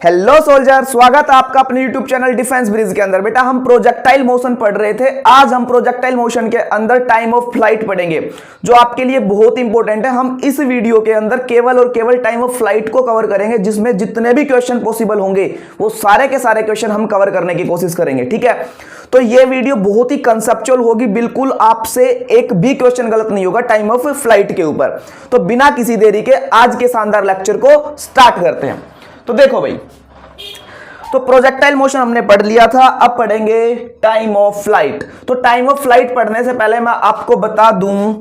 Hello soldier, स्वागत है आपका अपने यूट्यूब चैनल डिफेंस ब्रिज के अंदर। बेटा हम प्रोजेक्टाइल मोशन पढ़ रहे थे। आज हम प्रोजेक्टाइल मोशन के अंदर टाइम ऑफ फ्लाइट पढ़ेंगे, जो आपके लिए बहुत इंपॉर्टेंट है। हम इस वीडियो के अंदर केवल और केवल टाइम ऑफ फ्लाइट को कवर करेंगे, जिसमें जितने भी क्वेश्चन पॉसिबल होंगे वो सारे के सारे क्वेश्चन हम कवर करने की कोशिश करेंगे। ठीक है, तो ये वीडियो बहुत ही कंसेप्चुअल होगी, बिल्कुल आपसे एक भी क्वेश्चन गलत नहीं होगा टाइम ऑफ फ्लाइट के ऊपर। तो बिना किसी देरी के आज के शानदार लेक्चर को स्टार्ट करते हैं। तो देखो भाई, तो प्रोजेक्टाइल मोशन हमने पढ़ लिया था, अब पढ़ेंगे टाइम ऑफ फ्लाइट। तो टाइम ऑफ फ्लाइट पढ़ने से पहले मैं आपको बता दूं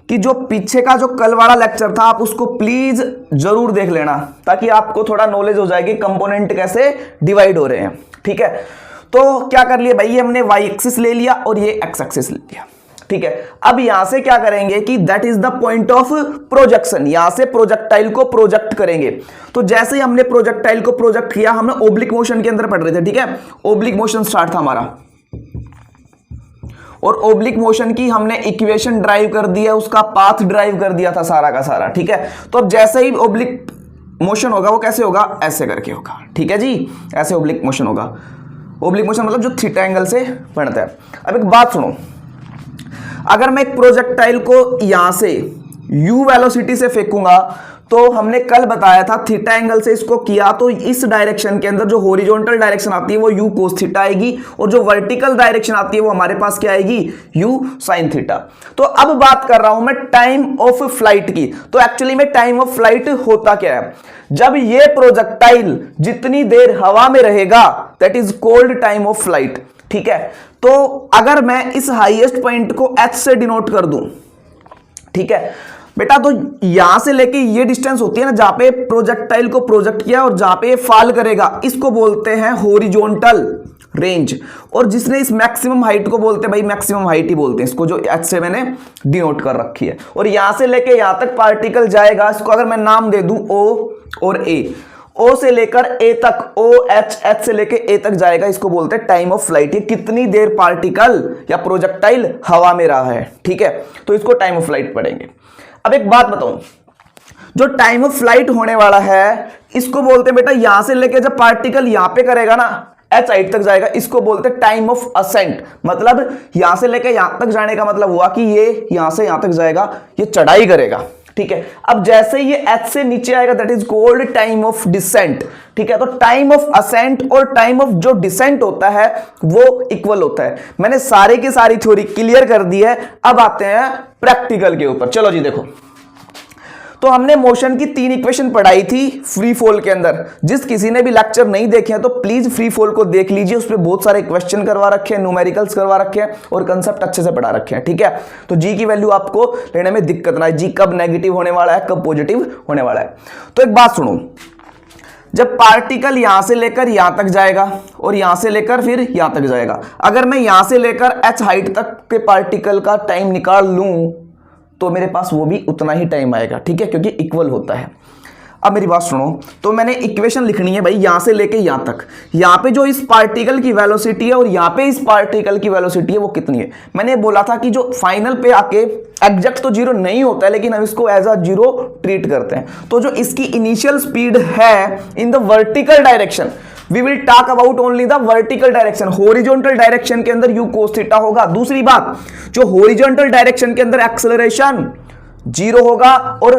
कि जो पीछे का जो कल वाला लेक्चर था आप उसको प्लीज जरूर देख लेना, ताकि आपको थोड़ा नॉलेज हो जाएगी कंपोनेंट कैसे डिवाइड हो रहे हैं। ठीक है, तो क्या कर लिया भाई, ये हमने वाई एक्सिस ले लिया और ये एक्स एक्सिस ले लिया। ठीक है, अब यहां से क्या करेंगे कि that is the point of projection, यहां से प्रोजेक्टाइल को प्रोजेक्ट करेंगे। तो जैसे ही हमने प्रोजेक्टाइल को प्रोजेक्ट किया, हमने ओब्लिक मोशन के अंदर पढ़ रहे थे। ठीक है, ओब्लिक मोशन स्टार्ट था हमारा, और ओब्लिक मोशन की हमने इक्वेशन ड्राइव कर दिया, उसका पाथ ड्राइव कर दिया था सारा का सारा। ठीक है, तो अब जैसे ही ओब्लिक मोशन होगा वो कैसे होगा, ऐसे करके होगा। ठीक है जी, ऐसे ओब्लिक मोशन होगा। ओब्लिक मोशन मतलब जो थीटा एंगल से बनता है। अब एक बात सुनो, अगर मैं एक प्रोजेक्टाइल को यहां से u वेलोसिटी से फेंकूंगा, तो हमने कल बताया था थीटा एंगल से इसको किया, तो इस डायरेक्शन के अंदर जो हॉरिजॉन्टल डायरेक्शन आती है वो u कोस थीटा आएगी, और जो वर्टिकल डायरेक्शन आती है वो हमारे पास क्या आएगी, u साइन थीटा। तो अब बात कर रहा हूं मैं टाइम ऑफ फ्लाइट की। तो एक्चुअली में टाइम ऑफ फ्लाइट होता क्या है, जब ये प्रोजेक्टाइल जितनी देर हवा में रहेगा that is called time of flight. ठीक है, तो अगर मैं इस हाईएस्ट पॉइंट को h से डिनोट कर दूं, ठीक है बेटा, तो यहां से लेके ये डिस्टेंस होती है ना, जहां पे प्रोजेक्टाइल को प्रोजेक्ट किया और जहां पे फॉल करेगा, इसको बोलते हैं हॉरिजॉन्टल रेंज। और जिसने इस मैक्सिमम हाइट को बोलते हैं भाई, मैक्सिमम हाइट ही बोलते हैं इसको, जो h से मैंने डिनोट कर रखी है। और यहां से लेके यहां तक पार्टिकल जाएगा, इसको अगर मैं नाम दे दूं O और A, O से लेकर A तक, OH से लेकर A तक जाएगा, इसको बोलते हैं टाइम ऑफ फ्लाइट। ये कितनी देर पार्टिकल या प्रोजेक्टाइल हवा में रहा है। ठीक है, तो इसको टाइम ऑफ फ्लाइट पढ़ेंगे। अब एक बात बताऊं, जो टाइम ऑफ फ्लाइट होने वाला है इसको बोलते हैं बेटा, यहां से लेकर जब पार्टिकल यहां पे करेगा ना, h हाइट तक जाएगा, इसको बोलते हैं टाइम ऑफ असेंट। मतलब यहां से लेकर यहां तक जाने का मतलब हुआ कि ये यहां से यहां तक जाएगा, ये चढ़ाई करेगा। ठीक है, अब जैसे ये h से नीचे आएगा that is called time of descent. ठीक है, तो टाइम ऑफ असेंट और टाइम ऑफ जो डिसेंट होता है वो इक्वल होता है। मैंने सारे की सारी थ्योरी क्लियर कर दी है, अब आते हैं प्रैक्टिकल के ऊपर। चलो जी देखो, तो हमने मोशन की 3 इक्वेशन पढ़ाई थी फ्री फॉल के अंदर। जिस किसी ने भी लेक्चर नहीं देखे हैं तो प्लीज फ्री फॉल को देख लीजिए, उस पर बहुत सारे क्वेश्चन करवा रखे हैं, न्यूमेरिकल्स करवा रखे हैं और कंसेप्ट अच्छे से पढ़ा रखे हैं। ठीक है, तो जी की वैल्यू आपको लेने में दिक्कत ना है, जी कब नेगेटिव होने वाला है कब पॉजिटिव होने वाला है। तो एक बात सुनो, जब पार्टिकल यहां से लेकर यहां तक जाएगा और यहां से लेकर फिर यहां तक जाएगा, अगर मैं यहां से लेकर h हाइट तक के पार्टिकल का टाइम निकाल लूं तो मेरे पास वो भी उतना ही टाइम आएगा। ठीक है, क्योंकि इक्वल होता है। अब मेरी बात सुनो, तो मैंने इक्वेशन लिखनी है भाई, यहां से लेके यहां तक, यहां पे जो इस पार्टिकल की वेलोसिटी है और यहां पे इस पार्टिकल की वेलोसिटी है वो कितनी है। मैंने बोला था कि जो फाइनल पे आके एग्जैक्ट तो जीरो नहीं होता है, लेकिन हम इसको एज अ जीरो ट्रीट करते हैं। तो जो इसकी इनिशियल स्पीड है in the vertical direction, we will talk about only the vertical direction. Horizontal direction के अंदर u cos थीटा होगा। दूसरी बात, जो हॉरिजॉन्टल डायरेक्शन के अंदर एक्सेलरेशन 0 होगा और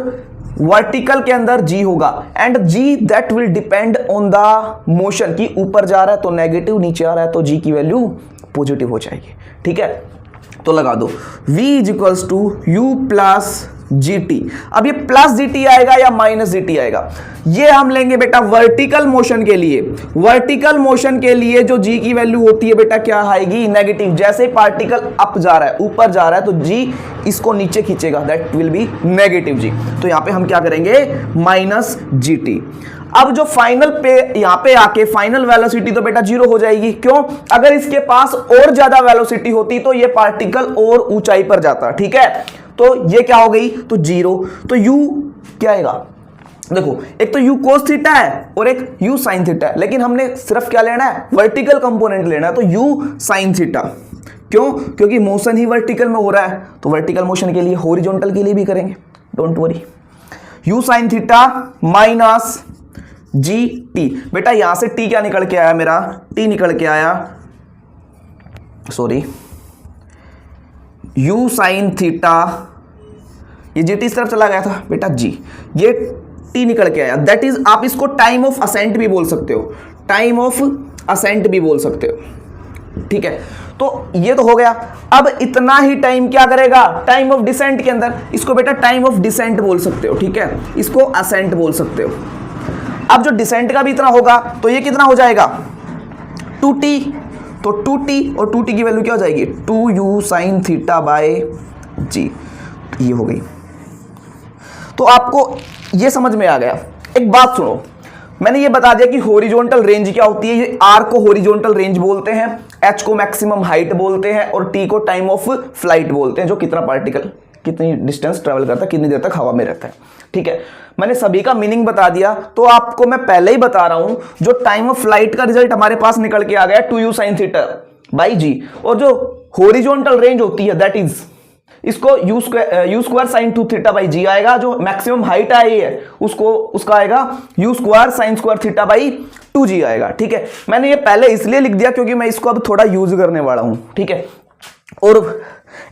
वर्टिकल के अंदर g होगा, and g that will depend on the motion, कि ऊपर जा रहा है तो नेगेटिव, नीचे आ रहा है तो g की वैल्यू पॉजिटिव हो जाएगी। ठीक है, तो लगा दो v is equals to u plus gt। अब ये प्लस gt आएगा या माइनस gt आएगा, ये हम लेंगे बेटा वर्टिकल मोशन के लिए। वर्टिकल मोशन के लिए जो g की वैल्यू होती है बेटा क्या आएगी, नेगेटिव। जैसे पार्टिकल अप जा रहा है, ऊपर जा रहा है, तो g इसको नीचे खींचेगा, that will be negative g। तो यहां पे हम क्या करेंगे, माइनस gt। अब जो फाइनल पे यहां पे आके फाइनल वेलोसिटी तो बेटा 0 हो जाएगी। क्यों, अगर इसके पास और ज्यादा वेलोसिटी होती तो ये पार्टिकल और ऊंचाई पर जाता। ठीक है, तो ये क्या हो गई, तो 0। तो u क्या आएगा, देखो एक तो u cos थीटा है और एक u sin थीटा है, लेकिन हमने सिर्फ क्या लेना है, वर्टिकल कंपोनेंट लेना है, तो u sin थीटा। क्यों, क्योंकि मोशन ही वर्टिकल में हो रहा है, तो वर्टिकल मोशन के लिए हॉरिजॉन्टल के लिए भी करेंगे, don't worry. u sin theta minus G T. बेटा यहां से टी क्या निकल के आया मेरा, टी निकल के आया, सॉरी, यू साइन थीटा, ये जी टी इस तरफ चला गया था बेटा जी, ये टी निकल के आया, दैट इज आप इसको टाइम ऑफ असेंट भी बोल सकते हो, टाइम ऑफ असेंट भी बोल सकते हो, ठीक है। तो ये तो हो गया। अब इतना ही टाइम क्या करेगा टाइम ऑफ डिसेंट के अंदर, इसको बेटा टाइम ऑफ डिसेंट बोल सकते हो, ठीक है, इसको असेंट बोल सकते हो। अब जो डिसेंट का भी इतना होगा तो ये कितना हो जाएगा 2t, तो 2t और 2t की वैल्यू क्या हो जाएगी 2u साइन थीटा बाय जी, ये हो गई। तो आपको ये समझ में आ गया। एक बात सुनो, मैंने ये बता दिया कि हॉरिजॉन्टल रेंज क्या होती है, ये r को हॉरिजॉन्टल रेंज बोलते हैं, h को मैक्सिमम हाइट बोलते हैं और t को टाइम ऑफ फ्लाइट बोलते हैं, जो कितना पार्टिकल कितनी डिस्टेंस ट्रेवल करता है, कितनी देर तक हवा में रहता है, ठीक है। मैंने सभी का मीनिंग बता दिया। तो आपको मैं पहले ही बता रहा हूं, जो टाइम ऑफ फ्लाइट का रिजल्ट हमारे पास निकल के आ गया 2u साइन थीटा बाई जी, और जो हॉरिजॉन्टल रेंज होती है दैट इज, इसको u square sine 2 theta by g आएगा, जो मैक्सिमम हाइट आई है उसको उसका आएगा u square sine square theta by 2g आएगा, ठीक है। मैंने ये पहले इसलिए लिख दिया क्योंकि मैं इसको अब थोड़ा यूज करने वाला हूं, ठीक है। और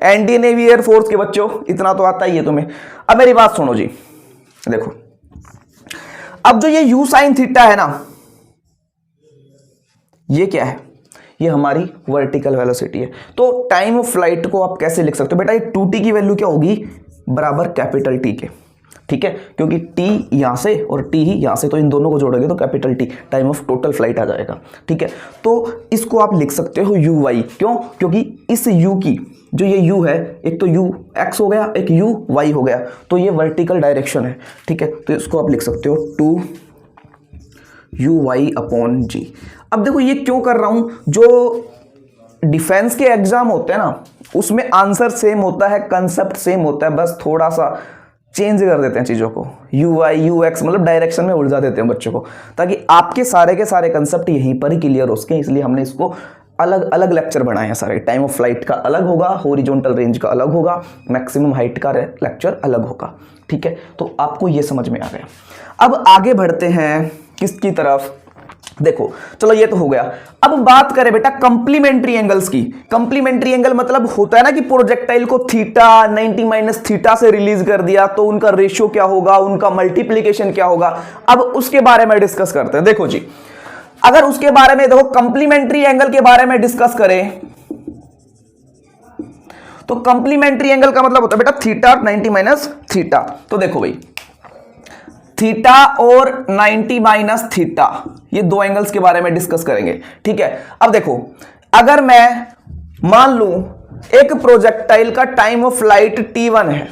एनडीए नेवी एयरफोर्स के बच्चों इतना तो आता ही है तुम्हें। अब मेरी बात सुनो जी, देखो अब जो ये यू साइन थीटा है ना, ये क्या है, ये हमारी वर्टिकल वेलोसिटी है। तो टाइम ऑफ फ्लाइट को आप कैसे लिख सकते हो बेटा, ये 2t की वैल्यू क्या होगी बराबर कैपिटल टी के, ठीक है, क्योंकि t यहां से और t ही यहां से, तो इन दोनों को जोड़ोगे तो capital T time of total flight आ जाएगा, ठीक है। तो इसको आप लिख सकते हो यू वाई, क्यों, क्योंकि इस u की जो ये u है, एक तो u x हो गया, एक u y हो गया, तो ये वर्टिकल डायरेक्शन है, ठीक है। तो इसको आप लिख सकते हो 2u y अपॉन जी। अब देखो ये क्यों कर रहा हूं, जो डिफेंस के एग्जाम होते हैं ना उसमें आंसर सेम होता है, कंसेप्ट सेम होता है, बस थोड़ा सा चेंज कर देते हैं चीज़ों को, यू वाई यू एक्स मतलब डायरेक्शन में उलझा देते हैं बच्चों को, ताकि आपके सारे के सारे कंसेप्ट यहीं पर ही क्लियर हो सके। इसलिए हमने इसको अलग अलग लेक्चर बनाए हैं सारे। टाइम ऑफ फ्लाइट का अलग होगा, हॉरिजॉन्टल रेंज का अलग होगा, मैक्सिमम हाइट का लेक्चर अलग होगा, ठीक है। तो आपको ये समझ में आ गया। अब आगे बढ़ते हैं किसकी तरफ, देखो चलो ये तो हो गया। अब बात करें बेटा कंप्लीमेंट्री एंगल्स की। कंप्लीमेंट्री एंगल मतलब होता है ना कि प्रोजेक्टाइल को थीटा 90 माइनस थीटा से रिलीज कर दिया तो उनका रेशियो क्या होगा, उनका मल्टीप्लीकेशन क्या होगा। अब उसके बारे में डिस्कस करते हैं। देखो जी, अगर उसके बारे में देखो कंप्लीमेंट्री एंगल के बारे में डिस्कस करें तो कंप्लीमेंट्री एंगल का मतलब होता है बेटा थीटा 90 माइनस थीटा। तो देखो भाई थीटा और 90 माइनस थीटा, ये दो एंगल्स के बारे में डिस्कस करेंगे, ठीक है। अब देखो अगर मैं मान लूं एक प्रोजेक्टाइल का टाइम ऑफ फ्लाइट t1 है,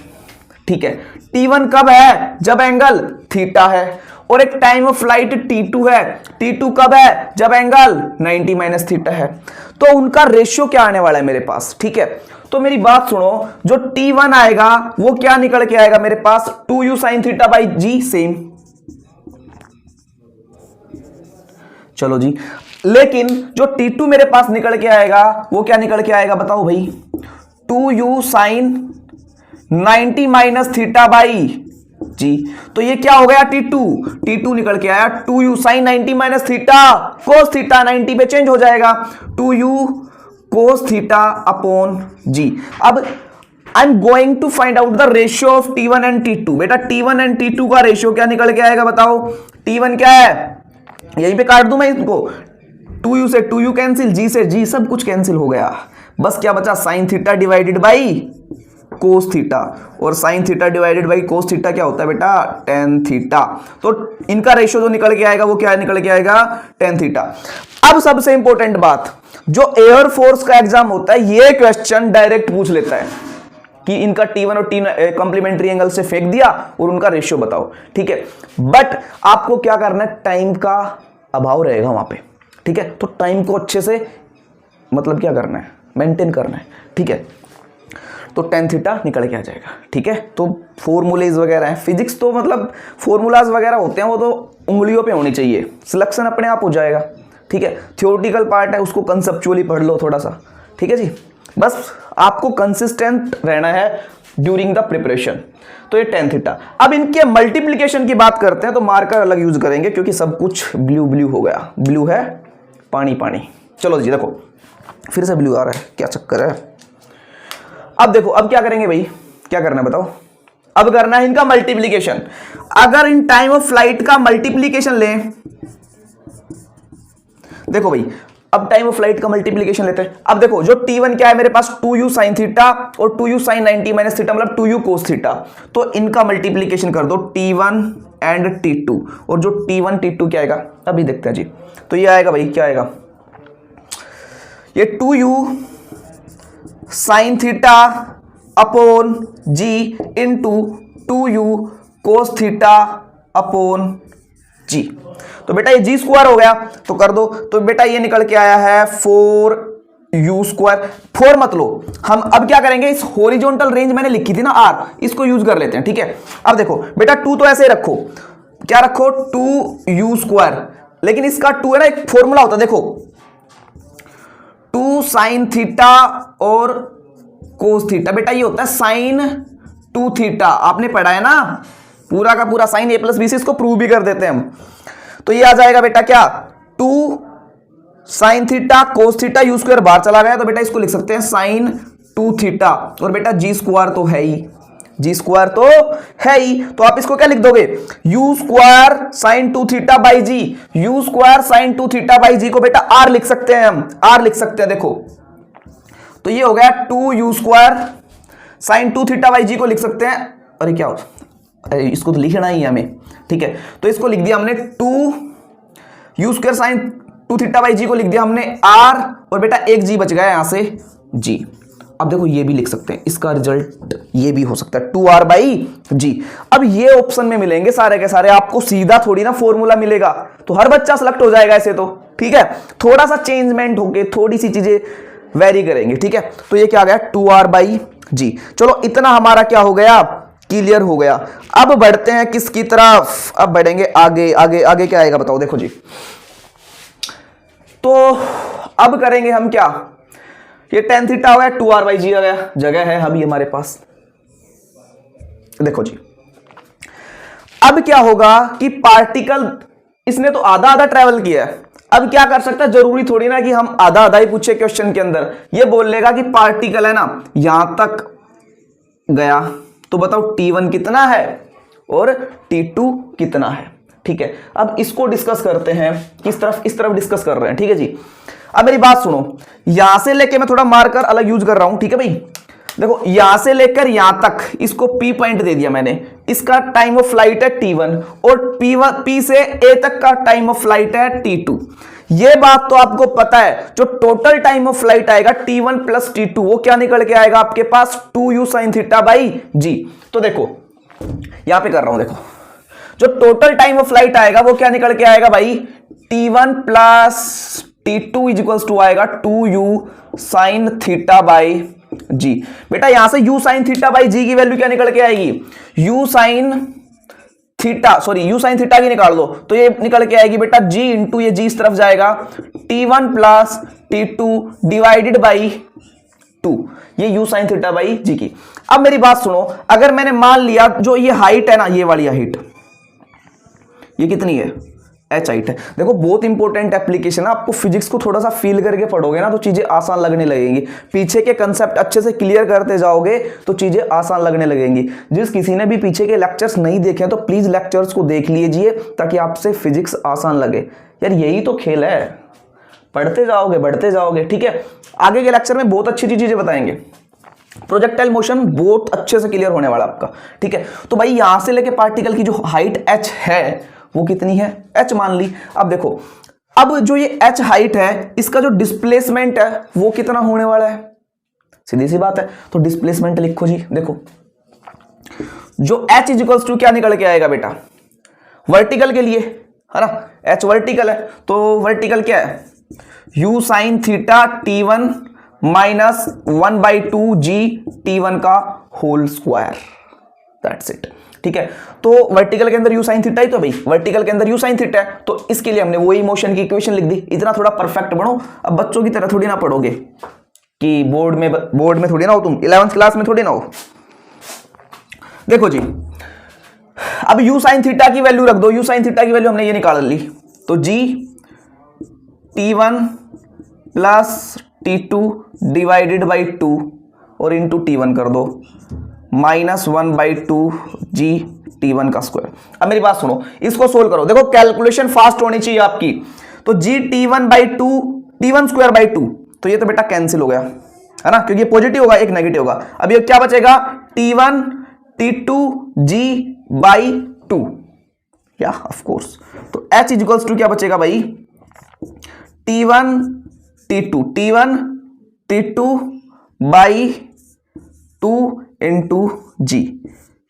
ठीक है, t1 कब है जब एंगल थीटा है, और एक टाइम ऑफ फ्लाइट t2 है, t2 कब है जब एंगल 90 माइनस थीटा है। तो उनका रेशियो क्या आने वाला है मेरे पास, ठीक है। तो मेरी बात सुनो, जो t1 आएगा वो क्या निकल के आएगा मेरे पास 2u sine theta by G, same. चलो जी, लेकिन जो t2 मेरे पास निकल के आएगा वो क्या निकल के आएगा बताओ भाई 2u sine 90 minus theta by g. तो ये क्या हो गया t2 निकल के आया 2u sine 90 minus theta cos theta, 90 पे चेंज हो जाएगा 2u cos theta upon G. अब I am going to find out the ratio of t1 and t2। बेटा t1 एंड t2 का रेशियो क्या निकल के आएगा बताओ। t1 क्या है, यहीं पे काट दूं मैं इसको, 2u से 2u कैंसिल, g से g, सब कुछ कैंसिल हो गया, बस क्या बचा sine theta divided by cos theta, और sine theta divided by cos theta क्या होता है बेटा टेन थीटा। तो इनका रेशियो जो निकल के आएगा वो क्या निकल के आएगा टेन थीटा। अब सबसे इंपॉर्टेंट बात, जो एयरफोर्स का एग्जाम होता है ये क्वेश्चन डायरेक्ट पूछ लेता है कि इनका t1 और t कंप्लीमेंट्री एंगल से फेंक दिया और उनका रेशियो बताओ, ठीक है। बट आपको क्या करना है, टाइम का अभाव रहेगा वहां पे, ठीक है। तो टाइम को अच्छे से मतलब क्या करना है, मेंटेन करना है, ठीक है। तो टेन थीटा निकल के आ जाएगा, ठीक है। तो फॉर्मूलेज वगैरह हैं, फिजिक्स तो मतलब फॉर्मूलाज वगैरह होते हैं वो तो उंगलियों पे होनी चाहिए, सिलेक्शन अपने आप हो जाएगा, ठीक है। थ्योरेटिकल पार्ट है उसको कंसेप्चुअली पढ़ लो थोड़ा सा, ठीक है जी। बस आपको कंसिस्टेंट रहना है, ड्यूरिंग द प्रिपरेशन। तो ये tan थीटा। अब इनके मल्टीप्लीकेशन की बात करते हैं तो मार्कर अलग यूज करेंगे क्योंकि सब कुछ ब्लू ब्लू हो गया, ब्लू है पानी पानी। चलो जी देखो फिर से ब्लू आ रहा है, क्या चक्कर है। अब देखो अब क्या करेंगे भाई, क्या करना है बताओ। अब करना है इनका मल्टीप्लीकेशन। अगर इन टाइम ऑफ फ्लाइट का मल्टीप्लीकेशन लें, देखो भाई अब टाइम ऑफ फ्लाइट का मल्टीप्लीकेशन लेते हैं। अब देखो जो T1 क्या है मेरे पास 2u sin थीटा और 2u sin 90 माइनस थीटा मतलब 2u cos थीटा। तो इनका मल्टीप्लीकेशन कर दो T1 एंड T2 और जो T1 T2 क्या आएगा अभी देखते हैं जी। तो ये आएगा भाई, क्या आएगा, ये 2u sin theta upon g into 2u cos theta upon g। तो बेटा ये जी स्क्वायर हो गया तो कर दो। तो बेटा ये निकल के आया है 4u स्क्वायर। 4 मत लो, हम अब क्या करेंगे, इस हॉरिजॉन्टल रेंज मैंने लिखी थी ना r, इसको यूज कर लेते हैं। ठीक है अब देखो बेटा 2 तो ऐसे रखो, क्या रखो 2u स्क्वायर, लेकिन इसका 2 है ना एक फॉर्मूला होता है देखो 2 sin थीटा और cos थीटा। बेटा ये होता है sin 2 थीटा, आपने पढ़ा है ना पूरा का पूरा sin a प्लस बी से, इसको प्रूव भी कर देते हैं हम। तो ये आ जाएगा बेटा क्या 2 sin theta cos theta, you square बाहर चला गया तो बेटा इसको लिख सकते हैं sin 2 थीटा और बेटा जी स्क्वायर तो है ही, जी स्क्वायर तो है ही। तो आप इसको क्या लिख दोगे u square sin 2 theta by g, u square sin 2 theta by g को बेटा r लिख सकते हैं, हम r लिख सकते हैं। देखो तो ये हो गया 2u square sin 2 theta by g को लिख सकते हैं, अरे क्या हो, अरे इसको तो लिखना ही है हमें। ठीक है तो इसको लिख दिया हमने 2u square sin 2 theta by g को लिख दिया हमने r और बेटा एक g बच गया यहां से g। अब देखो ये भी लिख सकते हैं, इसका रिजल्ट ये भी हो सकता है 2r बाई जी। अब ये ऑप्शन में मिलेंगे सारे के सारे, आपको सीधा थोड़ी ना फॉर्मूला मिलेगा, तो हर बच्चा सेलेक्ट हो जाएगा ऐसे तो। ठीक है थोड़ा सा चेंजमेंट होके थोड़ी सी चीजें वेरी करेंगे। ठीक है तो ये क्या आ गया 2r बाई जी। चलो इतना हमारा क्या हो गया, क्लियर हो गया। अब बढ़ते हैं किसकी तरफ, अब बढ़ेंगे आगे आगे आगे क्या आएगा बताओ। देखो जी तो अब करेंगे हम क्या, ये tan थीटा हो गया 2r बाई जी आ गया, जगह है अभी हमारे पास। देखो जी अब क्या होगा कि पार्टिकल इसने तो आधा आधा ट्रेवल किया है, अब क्या कर सकता है, जरूरी थोड़ी ना कि हम आधा आधा ही पूछे क्वेश्चन के अंदर। ये बोल लेगा कि पार्टिकल है ना यहां तक गया तो बताओ T1 कितना है और T2 कितना है। ठीक है अब इसको डिस्कस करते हैं, किस तरफ, इस तरफ डिस्कस कर रहे हैं। ठीक है जी अब मेरी बात सुनो, यहां से लेके मैं थोड़ा मार्कर अलग यूज कर रहा हूं। ठीक है भाई देखो यहां से लेकर यहां तक इसको P पॉइंट दे दिया मैंने, इसका टाइम ऑफ फ्लाइट है T1 और P से A तक का टाइम ऑफ फ्लाइट है T2। ये बात तो आपको पता है, जो टोटल टाइम ऑफ फ्लाइट आएगा T1 प्लस T2 वो क्या निकल के आएगा आपके पास 2u sin theta by g. तो देखो यहां पे कर रहा हूं, देखो जो टोटल टाइम ऑफ फ्लाइट आएगा वो क्या निकल के आएगा भाई T1 plus T2 is equals to आएगा 2u sin थीटा बाई जी। बेटा यहां से u sin थीटा बाई जी की वैल्यू क्या निकल के आएगी, u sin theta, sorry u sin theta की निकाल दो तो ये निकल के आएगी बेटा g इंटू ये g इस तरफ जाएगा T1 plus T2 divided by 2, ये u sin थीटा बाई जी की। अब मेरी बात सुनो, अगर मैंने मान लिया जो ये हाइट है ना, ये वाली हाइट ये कितनी है h हाइट है। देखो बहुत इंपॉर्टेंट एप्लीकेशन है, आपको फिजिक्स को थोड़ा सा फील करके पढ़ोगे ना तो चीजें आसान लगने लगेंगी, पीछे के कंसेप्ट अच्छे से क्लियर करते जाओगे तो चीजें आसान लगने लगेंगी। जिस किसी ने भी पीछे के लेक्चर्स नहीं देखे हैं तो प्लीज लेक्चर्स को देख लीजिए ताकि आपसे फिजिक्स आसान लगे। यार यही तो खेल है, पढ़ते जाओगे बढ़ते जाओगे। ठीक है आगे के लेक्चर में बहुत अच्छी चीजें बताएंगे, प्रोजेक्टाइल मोशन बहुत अच्छे से क्लियर होने वाला आपका। ठीक है तो भाई यहां से लेके पार्टिकल की जो हाइट h है वो कितनी है, h मान ली। अब देखो अब जो ये h हाइट है इसका जो डिस्प्लेसमेंट है वो कितना होने वाला है, सीधी सी बात है। तो डिस्प्लेसमेंट लिखो जी, देखो जो h इज इक्वल्स टू क्या निकल के आएगा बेटा वर्टिकल के लिए है ना, h वर्टिकल है तो वर्टिकल क्या है u sin theta T1 minus 1/2g T1 का होल स्क्वायर, दैट्स इट। ठीक है तो वर्टिकल के अंदर u sin थीटा ही तो भाई, वर्टिकल के अंदर u sin थीटा है तो इसके लिए हमने वही मोशन की इक्वेशन लिख दी। इतना थोड़ा परफेक्ट बनो, अब बच्चों की तरह थोड़ी ना पढ़ोगे कि बोर्ड में थोड़ी ना हो तुम, 11th क्लास में थोड़ी ना हो। देखो जी, अब u sin थीटा की वैल्यू रख दो, u sin थीटा की वैल्यू हमने ये निकाल ली, तो g t1 plus t2 divided by 2 और इंटू t1 कर दो, -1/2 g t1 का स्क्वायर। अब मेरी बात सुनो, इसको सोल्व करो, देखो कैलकुलेशन फास्ट होनी चाहिए आपकी। तो g t1/2 t1 square by 2, तो ये तो बेटा कैंसिल हो गया है ना, क्योंकि ये पॉजिटिव होगा एक नेगेटिव होगा। अब ये क्या बचेगा, t1 t2 g बाई 2, या ऑफ कोर्स, तो h इक्वल्स टू क्या बचेगा भाई, t1 t2 बाई 2 इंटू जी।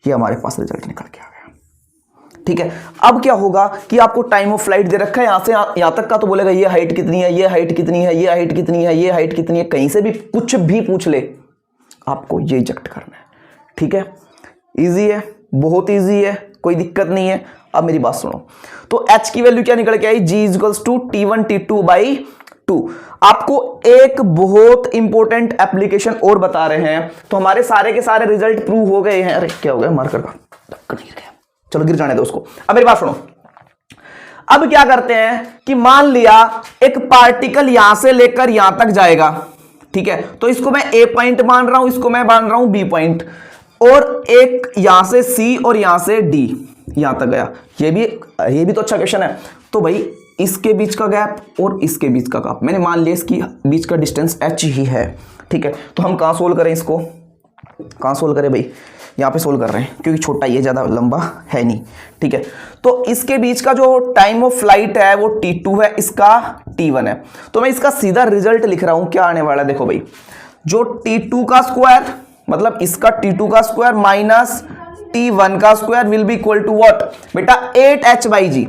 ये हमारे पास रिजल्ट निकल के आ गया। ठीक है, अब क्या होगा कि आपको टाइम ऑफ फ्लाइट दे रखा है, यहां से यहां तक का, तो बोलेगा ये हाइट कितनी है, ये हाइट कितनी है, ये हाइट कितनी है, ये हाइट कितनी है, कहीं से भी कुछ भी पूछ ले आपको ये इजेक्ट करना है। ठीक है, इजी है, बहुत इजी है, कोई दिक्कत नहीं है। अब मेरी बात सुनो, तो h की वैल्यू क्या निकल के आई, g equals to t1 t2 by 2। आपको एक बहुत इंपॉर्टेंट एप्लीकेशन और बता रहे हैं, तो हमारे सारे के सारे रिजल्ट प्रूव हो गए हैं। अरे क्या हो गया, मार्कर का ढक्कन गिर गया, चलो गिर जाने दो उसको। अब मेरी बात सुनो, अब क्या करते हैं कि मान लिया एक पार्टिकल यहां से लेकर यहां तक जाएगा, ठीक है, तो इसको मैं ए पॉइंट मान रहा हूं, इसको मैं मान रहा हूं बी पॉइंट, और एक यहां से सी और यहां से डी यहां तक गया। ये भी तो अच्छा क्वेश्चन है। तो भाई इसके बीच का गैप और इसके बीच का गैप मैंने मान लिया, इसकी बीच का डिस्टेंस h ही है। ठीक है, तो हम कहां सोल्व करें इसको, कहां सोल्व करें भाई, यहां पे सोल्व कर रहे हैं क्योंकि छोटा ये ज्यादा लंबा है नहीं। ठीक है, तो इसके बीच का जो टाइम ऑफ फ्लाइट है वो t2 है, इसका t1 है। तो मैं इसका सीधा रिजल्ट लिख रहा हूं, क्या आने वाला है देखो भाई, जो t2 का स्क्वायर मतलब इसका t2 का स्क्वायर माइनस t1 का square will be equal to what बेटा, 8h by ji,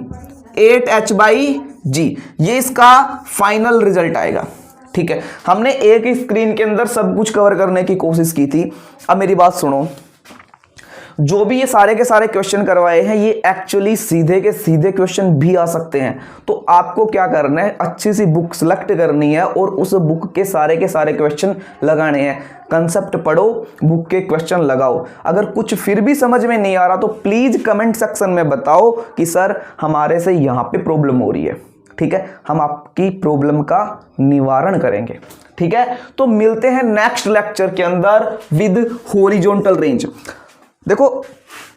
8h by जी, ये इसका फाइनल रिजल्ट आएगा। ठीक है, हमने एक ही स्क्रीन के अंदर सब कुछ कवर करने की कोशिश की थी। अब मेरी बात सुनो, जो भी ये सारे के सारे क्वेश्चन करवाए हैं ये एक्चुअली सीधे के सीधे क्वेश्चन भी आ सकते हैं। तो आपको क्या करना है, अच्छी सी बुक सेलेक्ट करनी है और उस बुक के सारे क्वेश्चन लगाने हैं। कंसेप्ट पढ़ो, बुक के क्वेश्चन लगाओ। अगर कुछ फिर भी समझ में नहीं आ रहा तो प्लीज कमेंट सेक्शन में बताओ कि सर हमारे से यहाँ पे प्रॉब्लम हो रही है। ठीक है, हम आपकी प्रॉब्लम का निवारण करेंगे। ठीक है, तो मिलते हैं नेक्स्ट लेक्चर के अंदर विद हॉरिजॉन्टल रेंज। देखो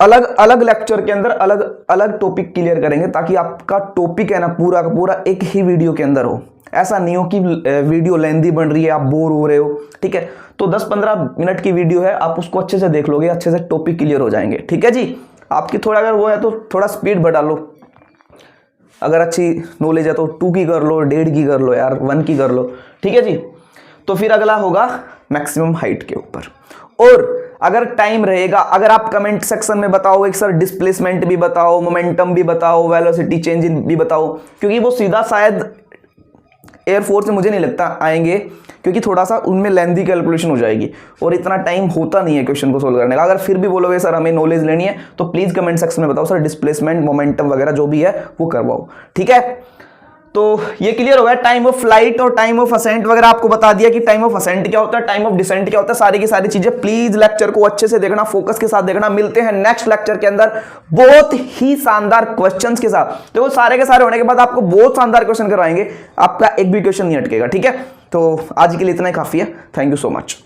अलग अलग लेक्चर के अंदर अलग अलग टॉपिक क्लियर करेंगे ताकि आपका टॉपिक है ना पूरा का पूरा एक ही वीडियो के अंदर हो। ऐसा नहीं हो कि वीडियो लेंथी बन रही है, आप बोर हो रहे हो। ठीक है, तो 10-15 मिनट की वीडियो है, आप उसको अच्छे से देख लोगे, अच्छे से टॉपिक क्लियर हो जाएंगे। ठीक है जी, आपकी थोड़ा अगर वो है तो थोड़ा स्पीड बढ़ा लो, अगर अच्छी नॉलेज है तो 2 की कर लो, 1.5 की कर लो यार, 1 की कर लो। ठीक है जी, तो फिर अगला होगा मैक्सिमम हाइट के ऊपर। और अगर टाइम रहेगा, अगर आप कमेंट सेक्शन में बताओगे सर डिस्प्लेसमेंट भी बताओ, मोमेंटम भी बताओ, वेलोसिटी चेंज भी बताओ, क्योंकि वो सीधा शायद एयरफोर्स में मुझे नहीं लगता आएंगे, क्योंकि थोड़ा सा उनमें लेंथी कैलकुलेशन हो जाएगी और इतना टाइम होता नहीं है क्वेश्चन को सोल्व करने का। अगर फिर भी बोलोगे सर हमें नॉलेज लेनी है तो प्लीज कमेंट सेक्शन में बताओ सर डिस्प्लेसमेंट, मोमेंटम वगैरह जो भी है वो करवाओ। ठीक है, तो ये क्लियर हो गया। टाइम ऑफ फ्लाइट और टाइम ऑफ असेंट वगैरह आपको बता दिया कि टाइम ऑफ असेंट क्या होता है, टाइम ऑफ डिसेंट क्या होता है, सारी की सारी चीजें। प्लीज लेक्चर को अच्छे से देखना, फोकस के साथ देखना। मिलते हैं नेक्स्ट लेक्चर के अंदर बहुत ही शानदार क्वेश्चंस के साथ। देखो सारे के सारे होने के बाद आपको बहुत शानदार क्वेश्चन करवाएंगे, आपका एक भी क्वेश्चन नहीं अटकेगा। ठीक है, तो आज के लिए इतना ही काफी है। Thank you so much.